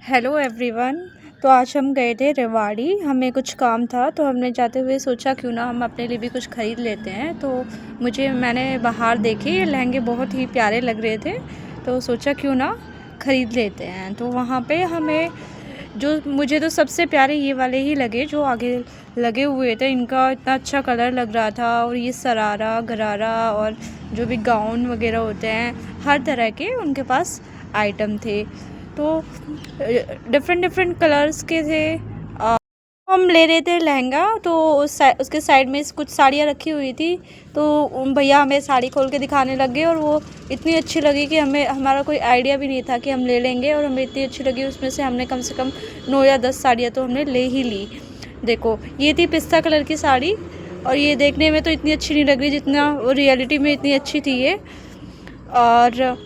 Hello everyone. तो आज हम गए थे रेवाड़ी, हमें कुछ काम था तो हमने जाते हुए सोचा क्यों ना हम अपने लिए भी कुछ ख़रीद लेते हैं। तो मैंने बाहर देखे ये लहंगे बहुत ही प्यारे लग रहे थे, तो सोचा क्यों ना ख़रीद लेते हैं। तो वहाँ पे हमें मुझे तो सबसे प्यारे ये वाले ही लगे जो आगे लगे हुए थे। इनका इतना अच्छा कलर लग रहा था, और ये सरारा गरारा और जो भी गाउन वगैरह होते हैं हर तरह के उनके पास आइटम थे। तो डिफरेंट डिफरेंट कलर्स के थे। हम ले रहे थे लहंगा, तो उसके साइड में कुछ साड़ियाँ रखी हुई थी। तो भैया हमें साड़ी खोल के दिखाने लग गए, और वो इतनी अच्छी लगी कि हमारा कोई आइडिया भी नहीं था कि हम ले लेंगे, और हमें इतनी अच्छी लगी उसमें से हमने कम से कम 9 या 10 साड़ियाँ तो हमने ले ही ली। देखो ये थी पिस्ता कलर की साड़ी, और ये देखने में तो इतनी अच्छी नहीं लग रही जितना वो रियलिटी में इतनी अच्छी थी ये। और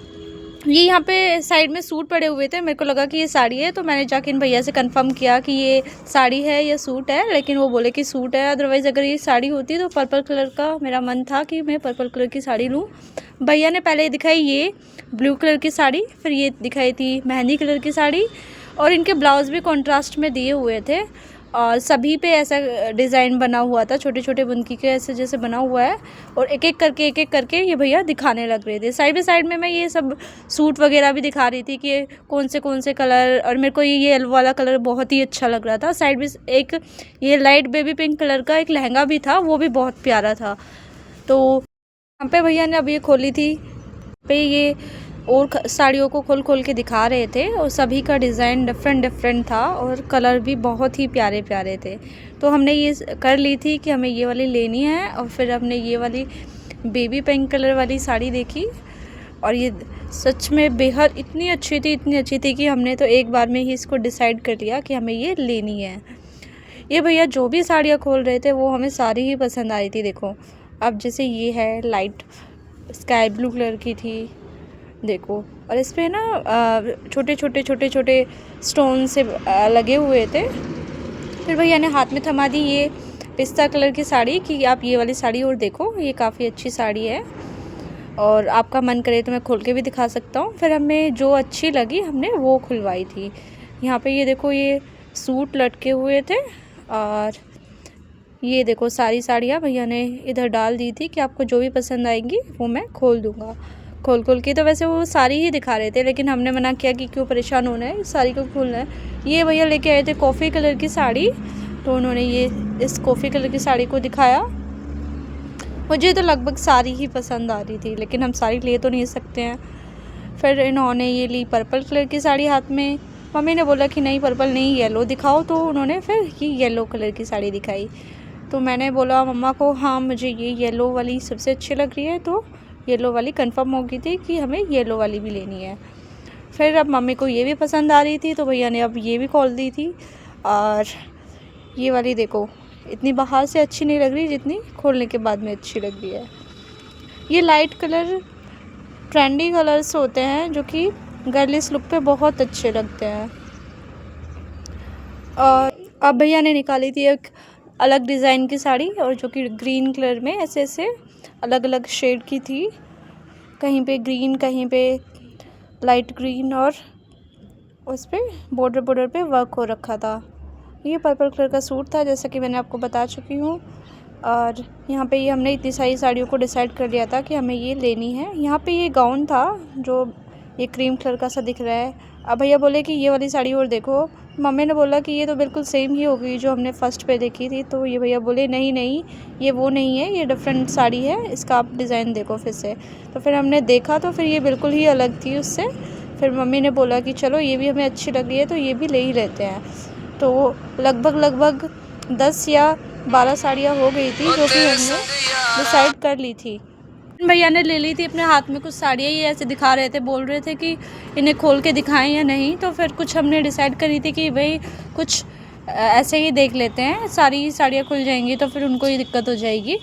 ये यहाँ पे साइड में सूट पड़े हुए थे, मेरे को लगा कि ये साड़ी है, तो मैंने जाके इन भैया से कंफर्म किया कि ये साड़ी है या सूट है, लेकिन वो बोले कि सूट है। अदरवाइज़ अगर ये साड़ी होती तो पर्पल कलर का मेरा मन था कि मैं पर्पल कलर की साड़ी लूँ। भैया ने पहले दिखाई ये ब्लू कलर की साड़ी, फिर ये दिखाई थी मेहंदी कलर की साड़ी, और इनके ब्लाउज़ भी कॉन्ट्रास्ट में दिए हुए थे, और सभी पे ऐसा डिज़ाइन बना हुआ था, छोटे छोटे बुनकी के ऐसे जैसे बना हुआ है। और एक एक करके ये भैया दिखाने लग रहे थे। साइड बाई साइड में मैं ये सब सूट वगैरह भी दिखा रही थी कि कौन से कलर, और मेरे को ये येलो वाला कलर बहुत ही अच्छा लग रहा था। साइड में एक ये लाइट बेबी पिंक कलर का एक लहंगा भी था, वो भी बहुत प्यारा था। तो यहाँ पे भैया ने अब ये खोली थी पे ये और साड़ियों को खोल खोल के दिखा रहे थे, और सभी का डिज़ाइन डिफरेंट डिफरेंट था, और कलर भी बहुत ही प्यारे प्यारे थे। तो हमने ये कर ली थी कि हमें ये वाली लेनी है, और फिर हमने ये वाली बेबी पिंक कलर वाली साड़ी देखी, और ये सच में बेहद इतनी अच्छी थी कि हमने तो एक बार में ही इसको डिसाइड कर लिया कि हमें ये लेनी है। ये भैया जो भी साड़ियाँ खोल रहे थे वो हमें सारी ही पसंद आई थी। देखो अब जैसे ये है लाइट स्काई ब्लू कलर की थी, देखो, और इस पे ना छोटे छोटे स्टोन से लगे हुए थे। फिर भैया ने हाथ में थमा दी ये पिस्ता कलर की साड़ी कि आप ये वाली साड़ी और देखो, ये काफ़ी अच्छी साड़ी है, और आपका मन करे तो मैं खोल के भी दिखा सकता हूँ। फिर हमें जो अच्छी लगी हमने वो खुलवाई थी। यहाँ पे ये देखो ये सूट लटके हुए थे, और ये देखो सारी साड़ियाँ भैया ने इधर डाल दी थी कि आपको जो भी पसंद आएंगी वो मैं खोल दूँगा। खोल के तो वैसे वो सारी ही दिखा रहे थे, लेकिन हमने मना किया कि क्यों परेशान होना है, साड़ी को खोलना है। ये भैया लेके आए थे कॉफ़ी कलर की साड़ी, तो उन्होंने ये इस कॉफ़ी कलर की साड़ी को दिखाया। मुझे तो लगभग सारी ही पसंद आ रही थी, लेकिन हम सारी ले तो नहीं सकते हैं। फिर इन्होंने ये ली पर्पल कलर की साड़ी हाथ में। मम्मी ने बोला कि नहीं पर्पल नहीं येलो दिखाओ, तो उन्होंने फिर ये येलो कलर की साड़ी दिखाई। तो मैंने बोला मम्मा को हाँ मुझे ये येलो वाली सबसे अच्छी लग रही है, तो येलो वाली कंफर्म हो गई थी कि हमें येलो वाली भी लेनी है। फिर अब मम्मी को ये भी पसंद आ रही थी, तो भैया ने अब ये भी खोल दी थी। और ये वाली देखो इतनी बाहर से अच्छी नहीं लग रही जितनी खोलने के बाद में अच्छी लग रही है। ये लाइट कलर ट्रेंडी कलर्स होते हैं जो कि गर्लिश लुक पे बहुत अच्छे लगते हैं। और अब भैया ने निकाली थी एक अलग डिज़ाइन की साड़ी, और जो कि ग्रीन कलर में ऐसे ऐसे अलग अलग शेड की थी, कहीं पे ग्रीन कहीं पे लाइट ग्रीन, और उस पर बॉर्डर पे वर्क हो रखा था। ये पर्पल कलर का सूट था जैसा कि मैंने आपको बता चुकी हूँ। और यहाँ पे ये हमने इतनी सारी साड़ियों को डिसाइड कर लिया था कि हमें ये लेनी है। यहाँ पे ये गाउन था जो ये क्रीम कलर का सा दिख रहा है। अब भैया बोले कि ये वाली साड़ी और देखो। मम्मी ने बोला कि ये तो बिल्कुल सेम ही होगी जो हमने फ़र्स्ट पे देखी थी, तो ये भैया बोले नहीं नहीं ये वो नहीं है, ये डिफरेंट साड़ी है, इसका आप डिज़ाइन देखो फिर से। तो फिर हमने देखा तो फिर ये बिल्कुल ही अलग थी उससे। फिर मम्मी ने बोला कि चलो ये भी हमें अच्छी लग रही है तो ये भी ले ही लेते हैं। तो लगभग 10 या 12 साड़ियाँ हो गई थी जो कि हमने डिसाइड कर ली थी। भैया ने ले ली थी अपने हाथ में कुछ साड़ियाँ, ये ऐसे दिखा रहे थे, बोल रहे थे कि इन्हें खोल के दिखाएं या नहीं। तो फिर कुछ हमने डिसाइड करी थी कि भाई कुछ ऐसे ही देख लेते हैं, सारी साड़ियाँ खुल जाएंगी तो फिर उनको ही दिक्कत हो जाएगी।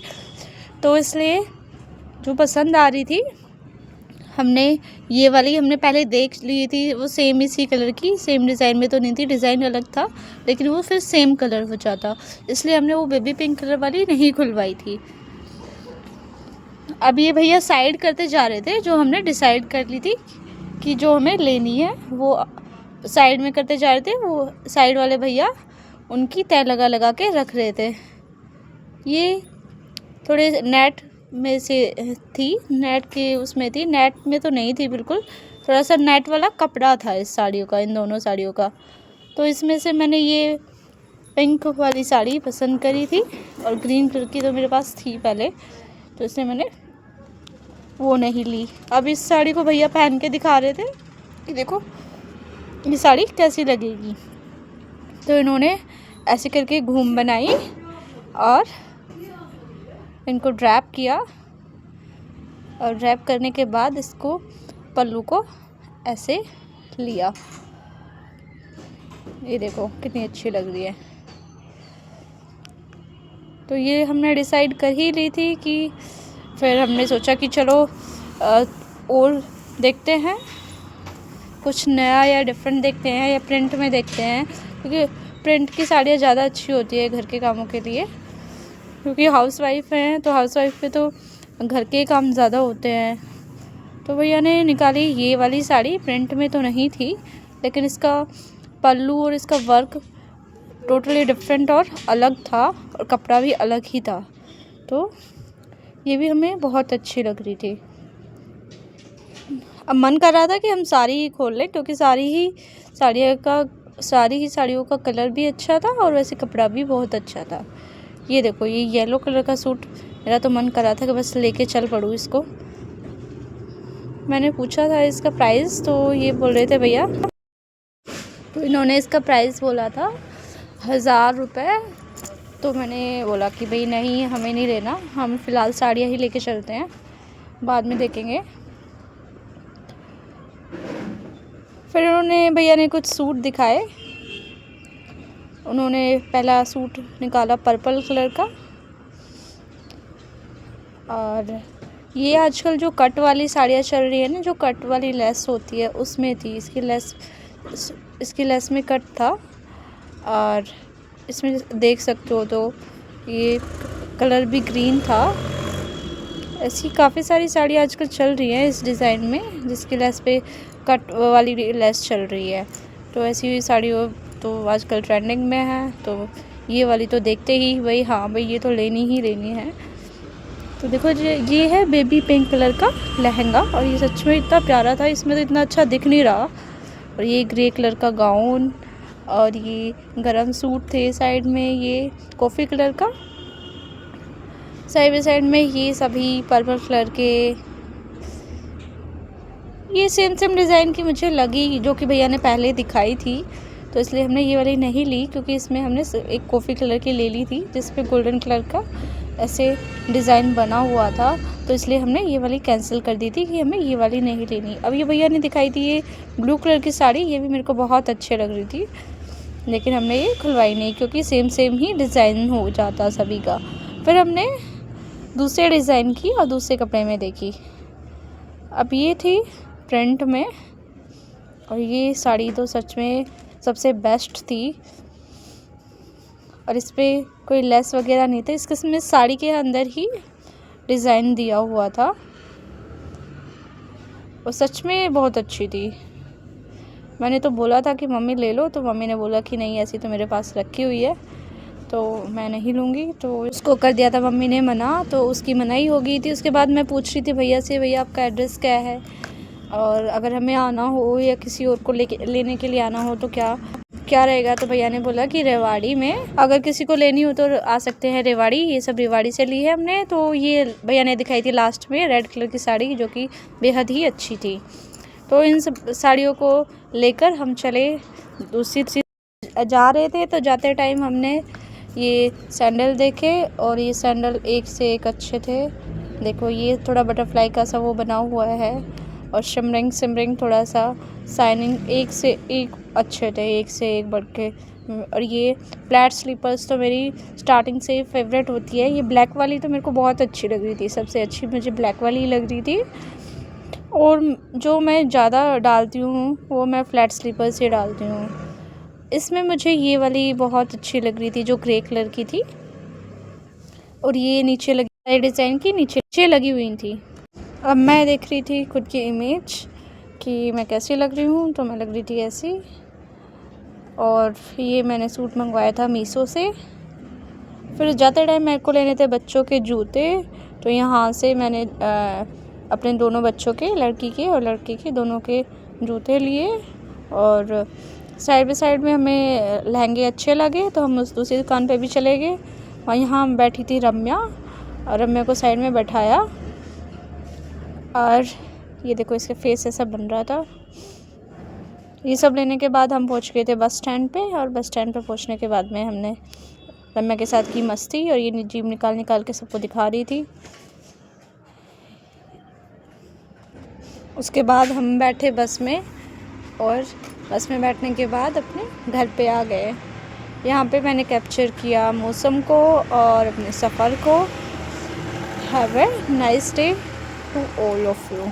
तो इसलिए जो पसंद आ रही थी हमने ये वाली हमने पहले देख ली थी, वो सेम इसी कलर की, सेम डिज़ाइन में तो नहीं थी, डिज़ाइन अलग था, लेकिन वो फिर सेम कलर हो जाता, इसलिए हमने वो बेबी पिंक कलर वाली नहीं खुलवाई थी। अब ये भैया साइड करते जा रहे थे जो हमने डिसाइड कर ली थी कि जो हमें लेनी है वो साइड में करते जा रहे थे, वो साइड वाले भैया उनकी तय लगा लगा के रख रहे थे। ये थोड़े नेट में से थी, नेट के उसमें थी, नेट में तो नहीं थी बिल्कुल, थोड़ा सा नेट वाला कपड़ा था इस साड़ियों का, इन दोनों साड़ियों का। तो इसमें से मैंने ये पिंक वाली साड़ी पसंद करी थी और ग्रीन कलर की तो मेरे पास थी पहले, तो इसलिए मैंने वो नहीं ली। अब इस साड़ी को भैया पहन के दिखा रहे थे कि देखो ये साड़ी कैसी लगेगी। तो इन्होंने ऐसे करके घूम बनाई और इनको ड्रैप किया, और ड्रैप करने के बाद इसको पल्लू को ऐसे लिया। ये देखो कितनी अच्छी लग रही है। तो ये हमने डिसाइड कर ही ली थी कि फिर हमने सोचा कि चलो और देखते हैं, कुछ नया या डिफरेंट देखते हैं या प्रिंट में देखते हैं, क्योंकि प्रिंट की साड़ियाँ ज़्यादा अच्छी होती है घर के कामों के लिए, क्योंकि हाउसवाइफ हैं तो हाउसवाइफ पे तो घर के काम ज़्यादा होते हैं। तो भैया ने निकाली ये वाली साड़ी, प्रिंट में तो नहीं थी लेकिन इसका पल्लू और इसका वर्क टोटली डिफरेंट और अलग था, और कपड़ा भी अलग ही था। तो ये भी हमें बहुत अच्छी लग रही थी। अब मन कर रहा था कि हम साड़ी ही खोल लें, क्योंकि सारी ही साड़ियों का कलर भी अच्छा था और वैसे कपड़ा भी बहुत अच्छा था। ये देखो ये येलो कलर का सूट, मेरा तो मन कर रहा था कि बस लेके चल पड़ूँ इसको। मैंने पूछा था इसका प्राइस, तो ये बोल रहे थे भैया, तो इन्होंने इसका प्राइस बोला था 1000 रुपये। तो मैंने बोला कि भाई नहीं, हमें नहीं लेना, हम फ़िलहाल साड़ियाँ ही लेके चलते हैं, बाद में देखेंगे। फिर उन्होंने भैया ने कुछ सूट दिखाए। उन्होंने पहला सूट निकाला पर्पल कलर का, और ये आजकल जो कट वाली साड़ियाँ चल रही है ना, जो कट वाली लेस होती है उसमें थी, इसकी लेस में कट था। और इसमें देख सकते हो तो ये कलर भी ग्रीन था। ऐसी काफ़ी सारी साड़ियाँ आजकल चल रही हैं इस डिज़ाइन में, जिसकी लेस पे कट वाली लेस चल रही है। तो ऐसी साड़ी तो आजकल ट्रेंडिंग में है, तो ये वाली तो देखते ही भाई हाँ भाई ये तो लेनी ही लेनी है। तो देखो ये है बेबी पिंक कलर का लहंगा, और ये सच में इतना प्यारा था, इसमें तो इतना अच्छा दिख नहीं रहा। और ये ग्रे कलर का गाउन, और ये गरम सूट थे साइड में, ये कॉफ़ी कलर का, साइड बाई साइड में ये सभी पर्पल कलर के। ये सेम डिज़ाइन की मुझे लगी जो कि भैया ने पहले दिखाई थी, तो इसलिए हमने ये वाली नहीं ली, क्योंकि इसमें हमने एक कॉफ़ी कलर की ले ली थी जिस पे गोल्डन कलर का ऐसे डिज़ाइन बना हुआ था। तो इसलिए हमने ये वाली कैंसिल कर दी थी कि हमें ये वाली नहीं लेनी। अब ये भैया ने दिखाई थी ये ब्लू कलर की साड़ी, ये भी मेरे को बहुत अच्छी लग रही थी, लेकिन हमने ये खुलवाई नहीं क्योंकि सेम ही डिज़ाइन हो जाता सभी का। फिर हमने दूसरे डिज़ाइन की और दूसरे कपड़े में देखी। अब ये थी प्रिंट में, और ये साड़ी तो सच में सबसे बेस्ट थी, और इस पर कोई लेस वगैरह नहीं था, इसमें साड़ी के अंदर ही डिज़ाइन दिया हुआ था, और सच में बहुत अच्छी थी। मैंने तो बोला था कि मम्मी ले लो, तो मम्मी ने बोला कि नहीं ऐसी तो मेरे पास रखी हुई है तो मैं नहीं लूँगी। तो उसको कर दिया था मम्मी ने मना, तो उसकी मनाही हो गई थी। उसके बाद मैं पूछ रही थी भैया से, भैया आपका एड्रेस क्या है, और अगर हमें आना हो या किसी और को लेने के लिए आना हो तो क्या रहेगा। तो भैया ने बोला कि रेवाड़ी में अगर किसी को लेनी हो तो आ सकते हैं रेवाड़ी। ये सब रेवाड़ी से ली है हमने। तो ये भैया ने दिखाई थी लास्ट में रेड कलर की साड़ी, जो कि बेहद ही अच्छी थी। तो इन सब साड़ियों को लेकर हम चले दूसरी जा रहे थे। तो जाते टाइम हमने ये सैंडल देखे, और ये सैंडल एक से एक अच्छे थे। देखो ये थोड़ा बटरफ्लाई का सा वो बना हुआ है, और सिमरिंग थोड़ा सा शाइनिंग, एक से एक अच्छे थे, एक से एक बढ़ के। और ये फ्लैट स्लीपर्स तो मेरी स्टार्टिंग से फेवरेट होती है। ये ब्लैक वाली तो मेरे को बहुत अच्छी लग रही थी, सबसे अच्छी मुझे ब्लैक वाली ही लग रही थी, और जो मैं ज़्यादा डालती हूँ वो मैं फ्लैट स्लीपर्स ही डालती हूँ। इसमें मुझे ये वाली बहुत अच्छी लग रही थी जो ग्रे कलर की थी, और ये नीचे लगी डिज़ाइन की नीचे लगी हुई थी। अब मैं देख रही थी खुद की इमेज कि मैं कैसी लग रही हूँ, तो मैं लग रही थी ऐसी। और ये मैंने सूट मंगवाया था मीशो से। फिर जाते टाइम मेरे को लेने थे बच्चों के जूते, तो यहाँ से मैंने अपने दोनों बच्चों के, लड़की के और लड़के के दोनों के जूते लिए। और साइड बाई साइड में हमें लहंगे अच्छे लगे तो हम उस दूसरी दुकान पे भी चले गए। और यहाँ हम बैठी थी रम्या, और रम्या को साइड में बैठाया और ये देखो इसके फेस ऐसा बन रहा था। ये सब लेने के बाद हम पहुँच गए थे बस स्टैंड पे, और बस स्टैंड पे पहुँचने के बाद में हमने रम्या के साथ की मस्ती, और ये जीभ निकाल के सबको दिखा रही थी। उसके बाद हम बैठे बस में, और बस में बैठने के बाद अपने घर पे आ गए। यहाँ पे मैंने कैप्चर किया मौसम को और अपने सफ़र को। Have a nice day to all of you.